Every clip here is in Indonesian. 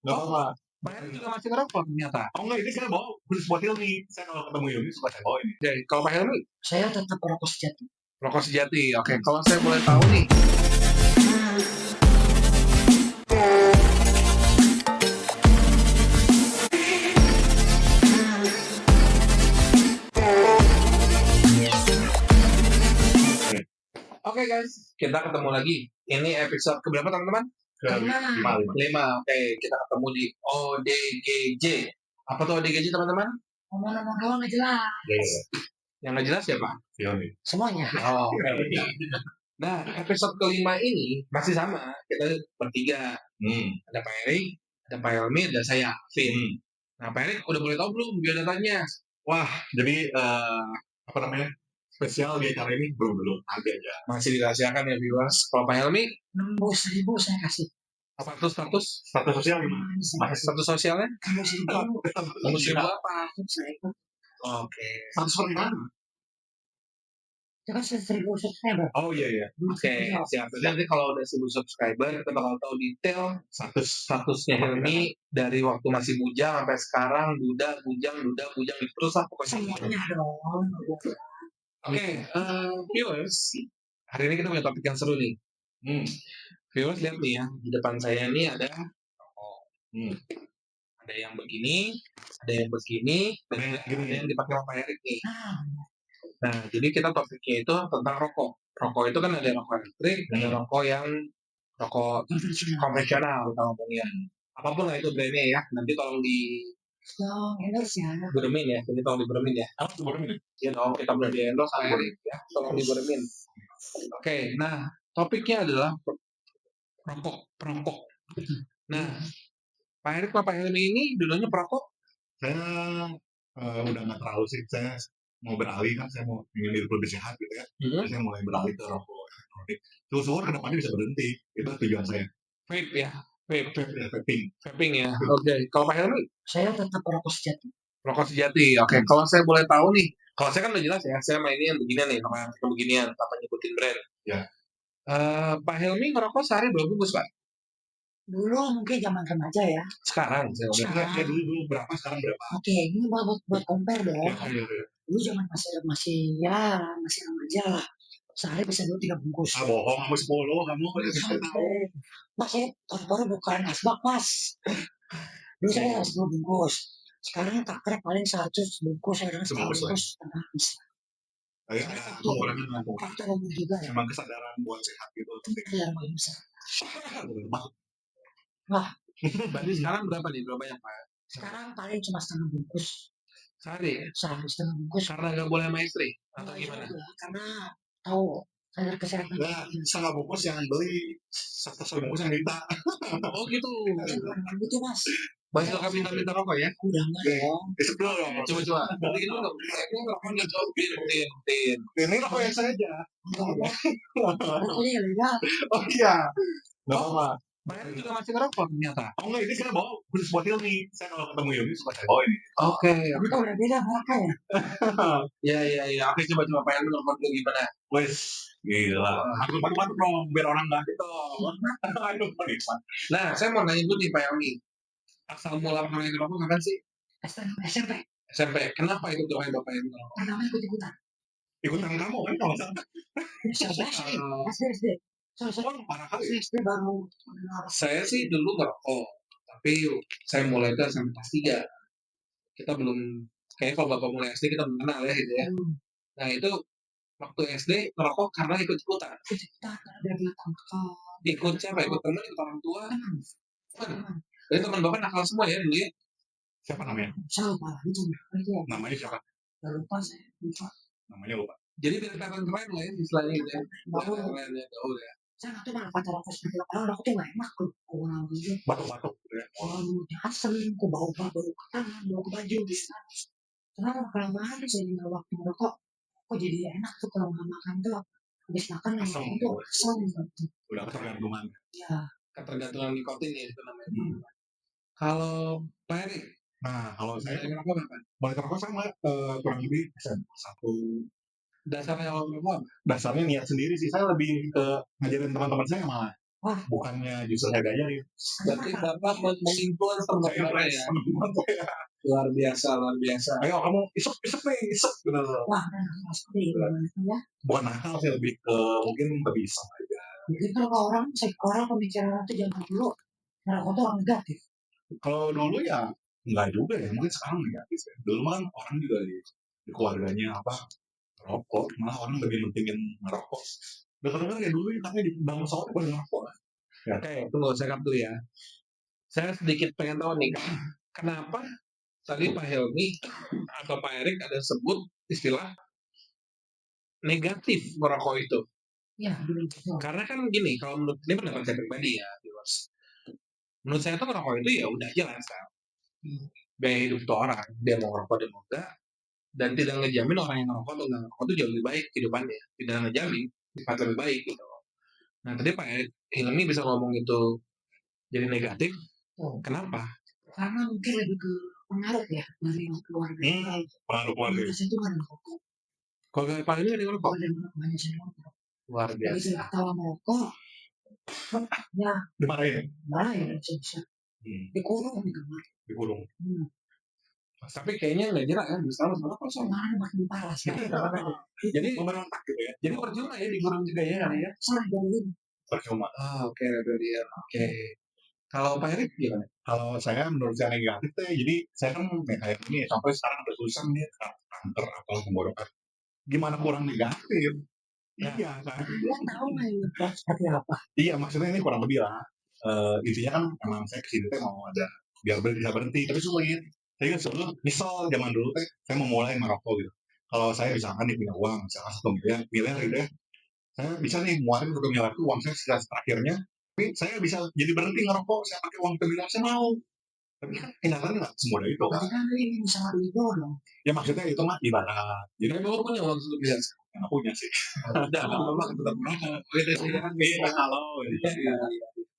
Nggak apa-apa. Pak Heri juga masih ngerokok ternyata. Oh enggak, ini saya bawa khusus buat Hilmi. Saya kalau ketemu Hilmi suka saya bawa ini. Oke, kalau Pak Helmi Saya tetap perokok sejati. rokok sejati. Oke, kalau saya boleh tahu nih, oke guys, kita ketemu lagi. Ini episode keberapa teman-teman? Lima. Kelima. Oke, kita ketemu di ODGJ. Apa tuh ODGJ teman-teman? Ngomong-ngomong doang nggak jelas. Yang nggak jelas siapa? Hilmi. Semuanya. Oh, oke. Nah, episode kelima ini masih sama. Kita bertiga. Ada Pak Erik, ada Pak Helmi, ada saya, Vin. Nah, Pak Erik udah boleh tahu belum biodatanya? Wah, jadi apa namanya? Spesial di acara ini belum ada ya. Masih dirahasiakan ya viewers. Kalau Pak Helmi, 6.000 saya kasih. apa status? Status sosial gimana? Masih status sosialnya? 6.000. Musim apa? Saya ikut. Oke. Status seperti mana? Itu kan 1.000 subscriber. Oh iya. Oke, siap. Nanti kalau udah 1.000 subscriber, kita bakal tahu detail statusnya Helmi dari waktu masih bujang sampai sekarang bujang terus lah pokoknya. Semuanya dong. Oke, viewers, hari ini kita punya topik yang seru nih. Viewers lihat nih ya, di depan saya ini ada rokok. Ada yang begini, ada yang begini, dan ada yang dipakai sama Pak Erik nih. Nah, jadi kita topiknya itu tentang rokok. Rokok itu kan ada rokok elektrik, ada rokok yang rokok konvensional kita ngomongnya. Apapun lah itu brandnya ya. Nanti tolong Endorse ya. diberemin ya. Jadi tolong diberemin ya. Apa tuh baru ini? Ya dong, kita udah di endorse sama Erik ya. Tolong diberemin. Oke, nah topiknya adalah perokok. Nah, Pak Erik sama Pak Helmi ini dulunya perokok. Saya udah nggak terlalu sih. Saya mau beralih kan, saya mau ingin hidup lebih sehat gitu ya. Jadi saya mulai beralih ke rokok elektronik. Syukur kedepannya bisa berhenti. Itu tujuan saya. Vape ya, vape. Vaping. Vaping ya. Oke, kalau Pak Helmi Saya tetap perokok sejati. rokok sejati. Oke, kalau saya boleh tahu nih, kalau saya kan udah jelas ya, saya mainnya yang beginian nih, sama yang beginian, tanpa nyebutin brand. Ya. Pak Helmi ngerokok sehari berapa bungkus Pak? Dulu mungkin zaman remaja ya. Sekarang saya udah. Ya dulu berapa, sekarang berapa? Oke, ini buat compare dong. Ya. Dulu zaman masih remaja lah. Sehari bisa 2-3 bungkus. Bohong, kamu 10, kamu Masih paru-paru bukan asbak mas. Dulu saya 10 bungkus. Sekarang takrek paling 100 bungkus. Sekarang 100 bungkus. Ya, pengurangan Faktor umur juga ya. memang kesadaran buat sehat gitu. Iya, paling besar. Berarti sekarang berapa nih? Berapa banyak Pak? Sekarang paling cuma setengah bungkus. Sehari ya? Sehari setengah bungkus. Karena nggak boleh sama istri? Atau Enggak gimana? juga, karena tahu sadar kesehatan. Nah, setengah bungkus yang beli, satu bungkus yang minta. Oh gitu. Bukan gitu mas. Masih suka minta rokok ya? Udah enggak dong. Itu dong. Coba. Berarti itu nggak? Ini rokok nggak jauh. Tin. Ini rokok yang saya aja. Rokoknya ilegal. Oh iya. Nggak apa-apa. Pak Erik juga masih ngerokok ternyata. Oh enggak, ini saya bawa khusus buat Hilmi. Saya kalau ketemu Hilmi suka saya bawa ini. Oke. Tapi kok udah beda mereka ya. Iya. Oke, coba Pak Erik ngerokok dulu gimana? Wes, gila. Aku bantu dong, biar orang nggak gitu. Aduh, Nah, saya mau nanya dulu nih Pak Helmi. Asal mula mulai ngerokok kapan sih? SMP. SMP. Kenapa itu doain Bapak yang ngerokok? Pertama ikut-ikutan. ikutan kamu kan kalau salah. SD. Sorry. Parah kali. SD baru. Saya sih dulu ngerokok, tapi saya mulai itu SMP kelas 3. Kita belum, kayaknya kalau Bapak mulai SD kita belum kenal ya gitu ya. Nah itu waktu SD ngerokok karena ikut-ikutan. Ikut-ikutan ada belakang. Ikut siapa? Ikut teman, ikut orang tua. Teman. Jadi teman Bapak nakal semua ya dulu ya? Siapa namanya? Siapa? Itu. Namanya siapa? Gak lupa saya. Lupa. Namanya lupa. Jadi biar kelihatan keren lah ya istilahnya gitu ya. Gaul. Keren ya, gaul ya. Saya nggak tahu manfaat rokok seperti apa. Orang rokok tuh nggak enak tuh. Orang gitu. Batuk-batuk gitu ya. Mulutnya asem, kok bau ke tangan, bau ke baju gitu. Karena kelamaan saya tinggal waktu merokok, kok jadi enak tuh kalau nggak makan tuh. Habis makan Asam. itu asam gitu. Udah ketergantungan. Ya. Ketergantungan nikotin ya itu namanya. Kalau Pak Erik, Nah, kalau saya ngerokok apa? balik ke rokok sama kurang lebih satu. Dasarnya awal ngerokok apa? Dasarnya niat sendiri sih. Saya lebih ke ngajarin teman-teman saya malah. bukannya justru saya ngajarin. Berarti Bapak menginfluence teman-teman ya. Luar biasa. Ayo kamu isep nih, bener. Wah, seperti itu ya. Bukan nakal sih, lebih ke mungkin lebih iseng aja. Mungkin kalau orang pemikiran itu zaman dulu, ngerokok itu orang negatif. Kalau dulu ya enggak juga ya, mungkin sekarang negatif ya. Dulu kan orang juga di keluarganya rokok, malah orang lebih mentingin ngerokok. Dengar-dengar ya dulu katanya di bangsa sawit pada ngerokok. Ya. Oke, tunggu saya cut dulu ya. Saya sedikit pengen tahu nih, kenapa tadi Pak Helmi atau Pak Erik ada sebut istilah negatif merokok itu? Ya, karena kan gini, kalau menurut ini pendapat saya pribadi ya, viewers. Menurut saya tuh merokok itu ya udah aja lifestyle. Gaya hidup tuh orang, dia mau ngerokok dia mau enggak, dan tidak ngejamin orang yang ngerokok atau nggak ngerokok itu jauh lebih baik kehidupannya, tidak ngejamin sifat lebih baik gitu. Nah tadi Pak Hilmi bisa ngomong itu jadi negatif, kenapa? Karena mungkin lebih ke pengaruh ya dari keluarga. Pengaruh keluarga. Saya itu nggak ngerokok. Kalau Pak Hilmi ada ngerokok? Banyak saya ngerokok. Luar biasa. Begitu tahu merokok, ya dimarahin. Bisa. Dikurung di kamar. Dikurung. Tapi kayaknya nggak jerak kan, bisa sama kosong. Makin parah sih. Jadi memberontak gitu ya. Jadi percuma ya dikurung juga ya kali ya. Percuma. Oke, dia. Oke. Kalau Pak Erik gimana? Kalau saya menurut saya negatif ya, jadi saya kan kayak ini sampai sekarang udah susah nih kanker apalah tenggorokan. Gimana kurang negatif? Nah, iya kan. Dia tahu nggak ini seperti apa? Iya maksudnya ini kurang lebih lah. Intinya kan emang saya kesini tuh mau ada biar bisa berhenti, tapi sulit. Saya kan sebelum misal zaman dulu teh saya mau mulai merokok gitu. Kalau saya misalkan nih punya uang misalkan 1 miliar gitu ya, saya bisa nih ngeluarin 1 miliar itu uang saya sisa terakhirnya, tapi saya bisa jadi berhenti ngerokok, saya pakai uang 1 miliar saya mau. Tapi kan kenyataannya nggak semudah itu kan. Kan ini bisa itu dong. Ya maksudnya itu mah ibarat. Jadi Bapak punya uang 1 miliar? Nggak punya sih. Tidak, Bapak tetap merokok. Kalau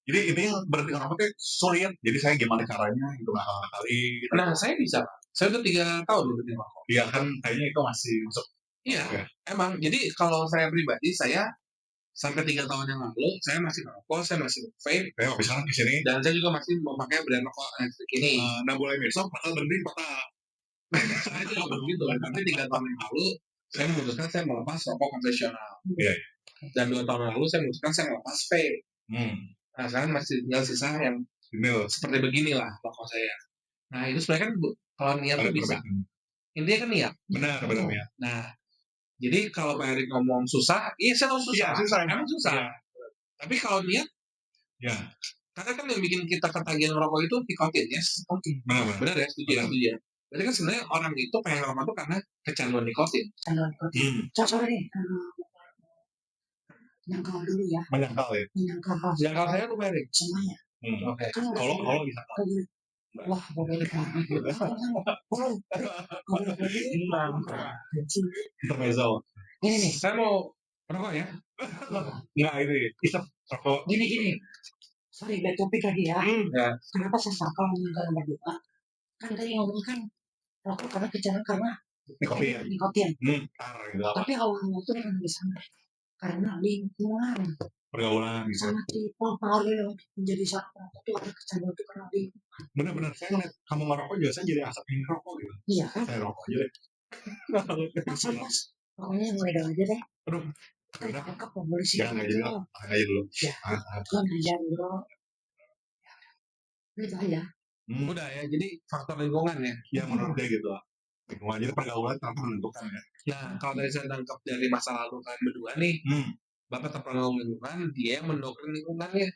jadi intinya berhenti ngerokok itu sulit. Jadi saya gimana caranya gitu kali. Nah saya bisa. Saya udah 3 tahun berhenti ngerokok. Iya kan kayaknya itu masih masuk. Iya, emang. Jadi kalau saya pribadi, saya sampai 3 tahun yang lalu, saya masih ngerokok, saya masih vape. Saya misalnya di sini. Dan saya juga masih memakai brand rokok elektrik ini. Nah mulai besok bakal berhenti patah. Saya juga begitu. Tapi 3 tahun yang lalu, saya memutuskan saya melepas rokok konvensional. Iya. Dan 2 tahun yang lalu, saya memutuskan saya melepas vape. Nah, sekarang masih tinggal sisa yang seperti beginilah rokok saya. Nah, itu sebenarnya kan kalau niat tuh bisa. Intinya kan niat. Benar ya. Nah, jadi kalau Pak Erik ngomong susah, iya saya tahu susah. Iya, susah. Emang susah. Iya. Tapi kalau niat, ya. Karena kan yang bikin kita ketagihan rokok itu nikotin, ya. Benar ya, setuju ya. Berarti kan sebenarnya orang itu pengen rokok itu karena kecanduan nikotin. Contohnya nih, menyangkal dulu ya. Menyangkal ya. Menyangkal saya tuh Pak Erik. Semuanya. Oke. Kalau bisa. Wah, boleh kan. Intermezzo. Ini nih, saya mau rokok ya. Nggak itu isep rokok. Gini. Sorry, back topik lagi ya. Kenapa saya sangkal menyangkal nomor 2? Kan tadi ngomong kan rokok karena kecanduan karena nikotin. Tapi awalnya itu yang disampaikan karena lingkungan. Pergaulan gitu. Sangat dipengaruhi menjadi satu. Tapi ada kecanduan itu karena lingkungan. Benar-benar saya ngeliat kamu ngerokok juga saya jadi asap ingin rokok gitu. Iya kan? Saya rokok aja deh. Pokoknya yang legal aja deh. Aduh. Tangkap polisi. Jangan aja dulu. Ya. Jangan dulu. Itu aja. Udah ya, jadi faktor lingkungan ya. Ya menurut saya gitu. Lingkungan jadi pergaulan tanpa menentukan ya. Nah, kalau dari saya tangkap dari masa lalu kalian berdua nih, Bapak terpengaruh lingkungan, dia yang mendoktrin lingkungannya.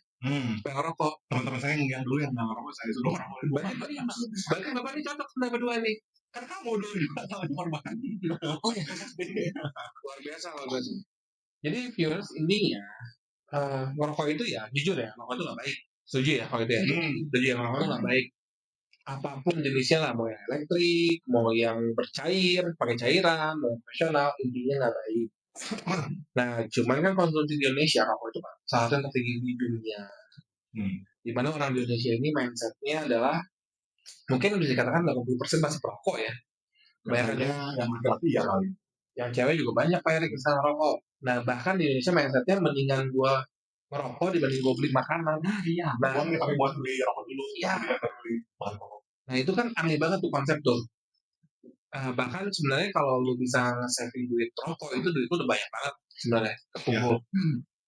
Supaya ngerokok. Teman-teman saya yang dulu yang ngerokok saya sudah ngerokok. Berarti Bapak ini cocok sama berdua nih. Kan kamu dulu juga sama korban. Oh ya. Luar biasa. Jadi viewers, intinya ngerokok itu ya, jujur ya, ngerokok itu nggak baik. Setuju ya kalau itu ya? Setuju ya, ngerokok itu nggak baik. Apapun jenisnya lah, mau yang elektrik, mau yang bercair, pakai cairan, mau yang profesional, intinya nggak baik. Nah, cuman kan konsumsi di Indonesia rokok itu salah satu yang tertinggi di dunia. Dimana orang di Indonesia ini mindsetnya adalah mungkin bisa dikatakan 80% masih perokok ya. Banyak yang laki-laki ya kali. Yang cewek juga banyak Pak Erik kesana rokok. Nah, bahkan di Indonesia mindsetnya mendingan gua merokok dibanding gue beli makanan. Nah, iya. Nah, Uang nih tapi buat beli rokok dulu. Iya. Beli bahan pokok. Nah itu kan aneh banget tuh konsep tuh. Bahkan sebenarnya kalau lu bisa nge-saving duit rokok itu duit lu udah banyak banget sebenarnya kekumpul.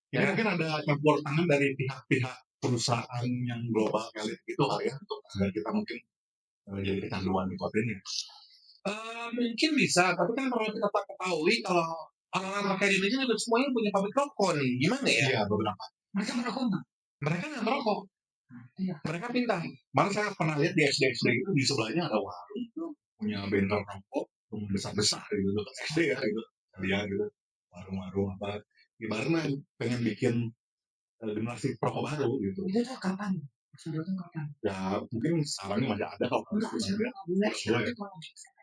Ini mungkin ada campur tangan dari pihak-pihak perusahaan yang global elit gitu kali ya untuk agar kita mungkin jadi kecanduan nikotin ya. Mungkin bisa, tapi kan perlu kita ketahui kalau orang-orang kayak di Indonesia juga semuanya punya pabrik rokok nih. Gimana ya? Iya beberapa. Mereka merokok nggak? Mereka nggak merokok. Iya. Mereka pintar. Malah saya pernah lihat di SD itu di sebelahnya ada warung tuh punya bengkel rokok besar-besar gitu kan SD ya gitu. Dia gitu warung-warung apa gimana pengen bikin generasi perokok baru gitu. Itu tuh kapan? Sudah tuh kapan? Ya mungkin sekarang ini masih ada kok. Enggak, sekarang nggak boleh. Sekarang itu kalau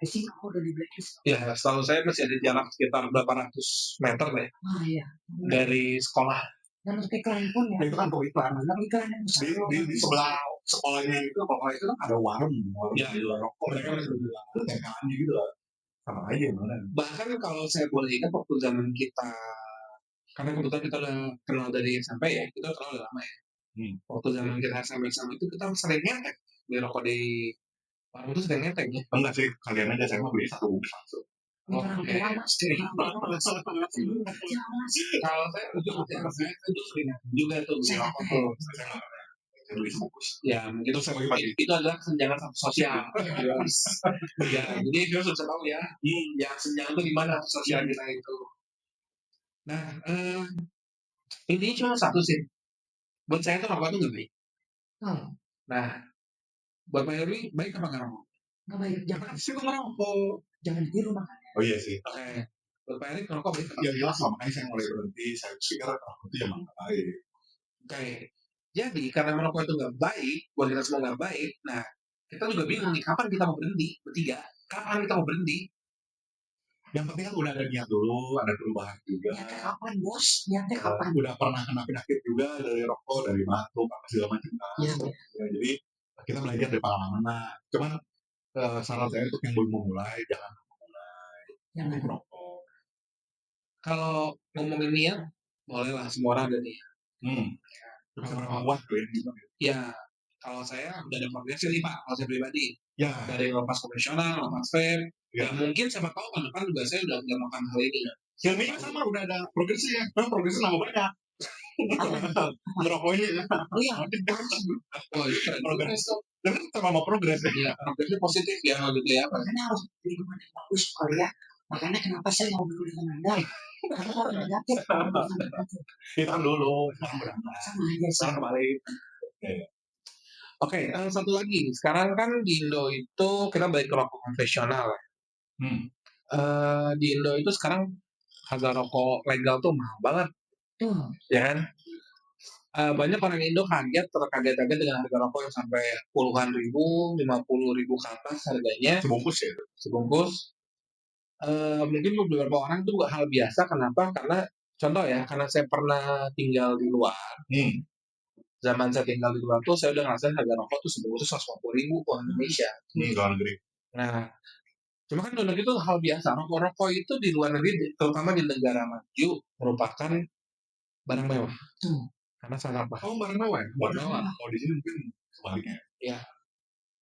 sih aku udah di blacklist. Ya, setahu saya masih ada jarak sekitar berapa ratus meter deh Ah iya. dari sekolah. Dan untuk iklan pun ya. Itu kan untuk iklan. Ada iklan yang besar. Di sebelah sekolahnya itu pokoknya itu kan ada warung Ya, jual rokok mereka udah bilang itu TKA gitu lah sama aja mana. Bahkan kalau saya boleh ingat waktu zaman kita, karena kebetulan kita udah kenal dari SMP ya, kita kenal udah lama ya. Waktu zaman kita SMP sama itu kita sering ngetek beli rokok di warung itu sering ngetek ya. Enggak sih kalian aja saya mau beli satu bungkus langsung. Oke. Kalau saya itu sering juga tuh beli rokok tuh. Saya beli sebungkus. Ya, itu saya bagi itu adalah kesenjangan sosial. Ya, jadi kita bisa tahu ya, yang senjangan itu di mana sosial kita itu. Nah, intinya cuma satu sih. Buat saya tuh rokok itu nggak baik. Nah, buat Pak Herwi baik apa nggak rokok? Nggak baik. Jangan Sih ngerokok. jangan tiru makanya. Oh iya sih. Oke. Buat Pak Herwi rokok baik. Ya jelas lah makanya saya mulai berhenti. Saya pikir rokok itu emang nggak baik. Oke. Jadi karena merokok itu nggak baik, buat kita semua nggak baik. Nah, kita juga bingung nih kapan kita mau berhenti bertiga. Kapan kita mau berhenti? Yang penting kan udah ada niat dulu, ada perubahan juga. Niatnya kapan bos? Niatnya kapan? Udah pernah kena penyakit juga dari rokok, dari batuk, apa segala macam. Iya. Ya, jadi kita belajar dari pengalaman lah. Cuman saran saya untuk yang belum memulai jangan Jangan merokok. Kalau ngomongin niat, bolehlah semua orang ada niat. Bisa berapa kuat tuh ya? Ya, kalau saya udah ada progresnya nih Pak, kalau saya pribadi. Ya. Dari lepas konvensional, lepas vape. Ya mungkin siapa tahu ke depan juga saya udah melakukan hal ini. Hilmi kan sama udah ada progresnya ya. Kan progresnya nambah banyak. Merokoknya ya. Oh iya. Oh itu keren. Progres. Dan kan sama progres ya. Iya, progresnya positif ya gitu ya. Makanya harus jadi teman yang bagus kali ya. Makanya kenapa saya ngobrol dengan Anda? Karena kalau negatif, Kita dulu. Sama aja Sekarang kembali. Oke, satu lagi. Sekarang kan di Indo itu kita balik ke rokok konvensional. Di Indo itu sekarang harga rokok legal tuh mahal banget. Ya kan? Banyak orang Indo terkaget-kaget dengan harga rokok yang sampai puluhan ribu, 50.000 ke atas harganya. Sebungkus ya? Sebungkus. Mungkin beberapa orang itu hal biasa. Kenapa? Karena contoh ya, karena saya pernah tinggal di luar. Zaman saya tinggal di luar tuh saya udah ngerasain harga rokok tuh sebungkus 150.000 uang Indonesia. Luar negeri. Nah, cuma kan luar negeri itu hal biasa. Rokok itu di luar negeri, terutama di negara maju, merupakan barang mewah. Karena sangat mahal. Oh, barang mewah ya? Barang mewah. Kalau di sini mungkin sebaliknya. Ya.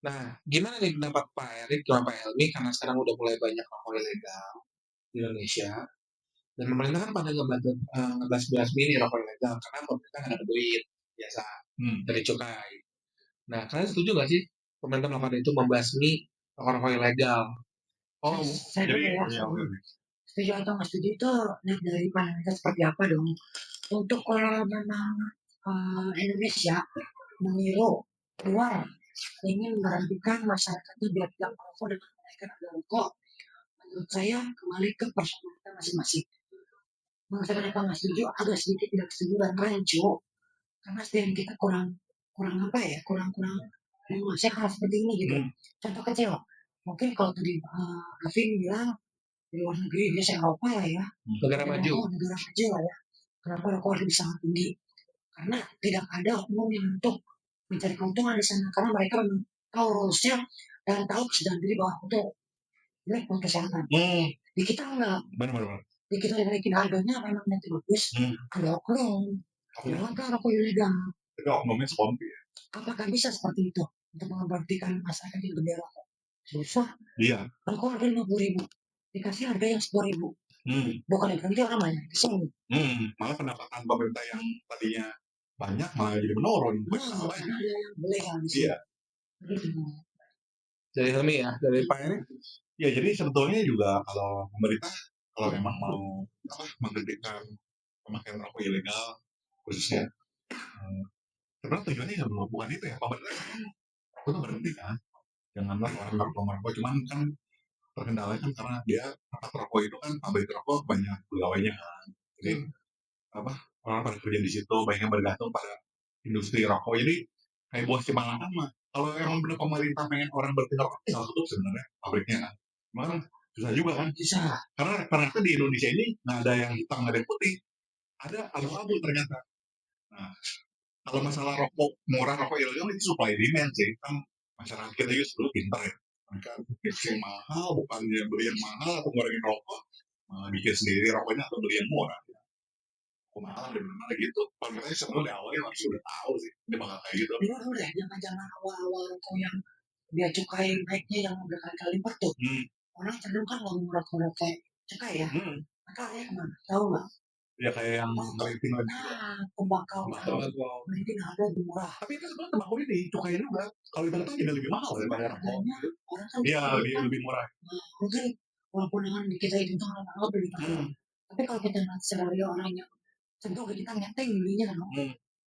Nah, gimana nih pendapat Pak Erik sama Pak Helmi karena sekarang udah mulai banyak rokok ilegal di Indonesia dan pemerintah kan pada ngebahas ini rokok ilegal karena pemerintah nggak ada duit biasa dari cukai. Nah, kalian setuju nggak sih pemerintah melakukan itu membasmi rokok ilegal? Oh, saya jadi ya. Setuju atau nggak setuju itu dari pandangan kita seperti apa dong? Untuk kalau memang Indonesia meniru luar ingin memberhentikan masyarakatnya biar tidak merokok dengan menaikkan harga rokok, menurut saya kembali ke personal kita masing-masing. Menurut saya kenapa nggak setuju? Agak sedikit tidak setuju dan rancu karena SDM kita kurang apa ya? Kurang menguasai hal seperti ini gitu. Contoh kecil, mungkin kalau tadi Gavin bilang di luar negeri biasa Eropa lah ya, negara maju lah ya. Kenapa rokok lebih sangat tinggi? Karena tidak ada oknum yang untuk mencari keuntungan di sana karena mereka tahu rulesnya dan tahu kesadaran diri bahwa itu jelek untuk kesehatan. Di kita enggak. Benar. Di kita dinaikin harganya memang nanti bagus. Ada oknum Langkah rokok ilegal. Tapi oknumnya sekompi ya. Apakah bisa seperti itu untuk memberhentikan masyarakat yang gede rokok? Susah. Iya. Rokok harga 50.000, dikasih harga yang 10.000. Bukan berhenti orang banyak kesini. Malah pendapatan pemerintah yang tadinya banyak malah jadi menurun. Karena ada yang legal di sini. Iya. Dari Helmi ya, dari Pak Erik. Ya jadi sebetulnya juga kalau pemerintah kalau memang mau menghentikan pemakaian rokok ilegal khususnya sebenarnya tujuannya ya bukan itu ya, pemerintah rokok itu berhenti kan, janganlah orang merokok, cuman kan terkendala kan karena dia tempat rokok itu kan pabrik rokok banyak pegawainya kan, jadi orang pada kerja di situ banyak yang bergantung pada industri rokok. Jadi kayak buah Cimalangan mah kalau emang benar pemerintah pengen orang berhenti rokok tinggal tutup sebenarnya pabriknya kan, cuman susah juga kan, karena ternyata di Indonesia ini nggak ada yang hitam nggak ada yang putih, ada abu-abu ternyata. Nah, kalau masalah rokok murah, rokok ilegal itu supply demand sih, kan masyarakat kita juga sebelum pintar ya, mereka bikin mahal, bukannya beli yang mahal atau ngurangin rokok, bikin sendiri rokoknya atau beli yang murah. Mahal benar gitu. Kalau kita sebenarnya awalnya langsung udah tahu sih, ini bakal kayak gitu. Udah jangan awal-awal rokok yang dia cukai naiknya yang udah kali lipat tuh. Orang cenderung kan ngomong rokok kayak cukai ya. Maka ya kemana? Tahu nggak? Ya kayak yang ngeliatin lagi. Tembakau. Mungkin ada lebih murah. Tapi itu sebenarnya tembakau ini cukai juga. Kalau itu jadi lebih mahal daripada rokok. Iya lebih murah. Mungkin walaupun dengan kita itu orang lebih mahal. Tapi kalau kita lihat scenario orangnya cenderung kita ngeteng belinya kan.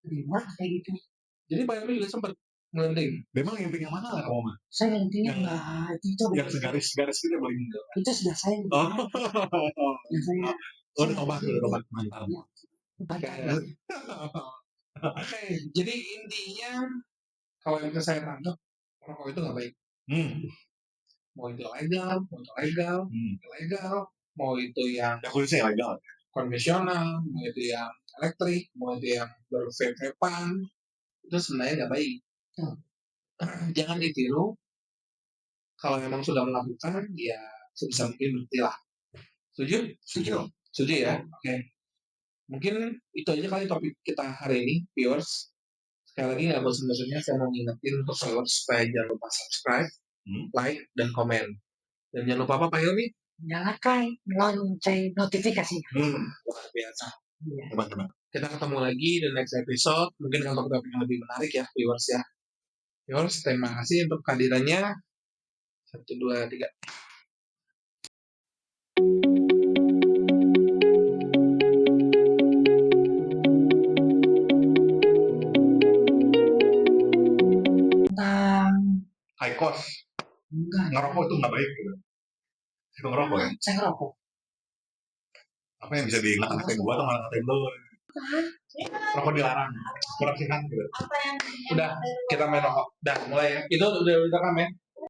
Lebih murah kayak gitu. Jadi Pak Erik juga sempat ngelenting. Memang yang pengen mana lah Oma? Saya ngelentingnya enggak itu yang segaris kita beli enggak. Itu sudah saya. Udah tobat mantap. Oke, jadi intinya kalau yang saya tangkap rokok itu nggak baik. Mau itu legal, ilegal, mau itu yang khususnya legal, konvensional, mau itu yang elektrik, mau itu yang bervape-vapean, itu sebenarnya nggak baik. Jangan ditiru. Kalau memang sudah melakukan, ya sebisa mungkin berhentilah. Setuju ya. Oke. Mungkin itu aja kali topik kita hari ini, viewers. Sekali lagi nggak bosan-bosannya saya mau ngingetin untuk viewers supaya jangan lupa subscribe, like, dan komen. Dan jangan lupa apa Pak Hilmi? Nyalakan lonceng notifikasi. Luar biasa. Teman-teman. Kita ketemu lagi di next episode. Mungkin dengan topik yang lebih menarik ya, viewers ya. Viewers, terima kasih untuk kehadirannya. 1, 2, 3. High cost. Enggak. Ngerokok itu nggak baik gitu. Itu ngerokok ya? Saya ngerokok. Apa yang bisa diingat ngatain gua atau malah ngatain lo? Rokok dilarang. Kurang sehat gitu. Udah, kita main rokok. Udah, mulai ya. Itu udah rekam ya.